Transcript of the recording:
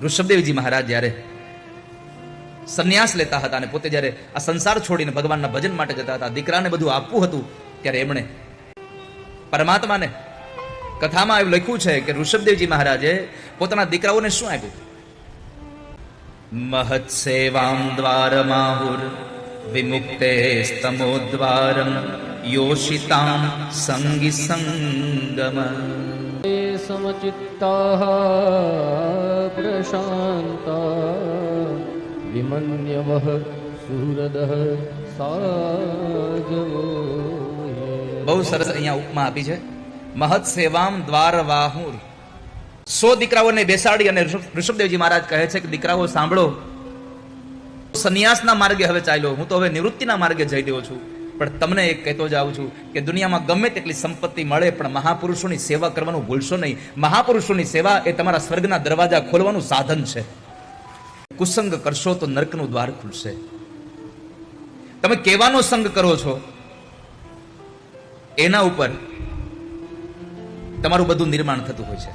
ઋષભદેવજી મહારાજ જ્યારે સંન્યાસ લેતા હતા અને પોતે જ્યારે આ સંસાર છોડીને ભગવાનના ભજન માટે જતા હતા, દીકરાને બધું આપવું હતું, ત્યારે એમણે પરમાત્માને કથામાં એવું લખ્યું છે કે ઋષભદેવજી મહારાજે પોતાના દીકરાઓને શું આપ્યું? મહત સેવામ દ્વારમાહુર વિમુક્તે સ્તમોદ્વારમ યોષિતામ સંગી સંગમ સમચિત્તાઃ પ્રશાંતા વિમન્યવઃ સુહૃદઃ સાજવો. બહુ સરસ અહીંયા ઉપમા આપી છે. મહત સેવામ દ્વારવાહુર. 100 દીકરાઓને બેસાડી અને ઋષભદેવજી મહારાજ કહે છે કે દીકરાઓ સાંભળો, સંન્યાસના માર્ગે હવે ચાલ્યો, હું તો હવે નિવૃત્તિના માર્ગે જઈ રહ્યો છું, પણ તમને એક કહેતો જાઉં છું કે દુનિયામાં ગમે તેટલી સંપત્તિ મળે પણ મહાપુરુષોની સેવા કરવાનું ભૂલશો નહીં. મહાપુરુષોની સેવા એ તમારા સ્વર્ગના દરવાજા ખોલવાનું સાધન છે. કુસંગ કરશો તો નર્કનું દ્વાર ખુલશે. તમે કેવાનો સંગ કરો છો એના ઉપર તમારું બધું નિર્માણ થતું હોય છે.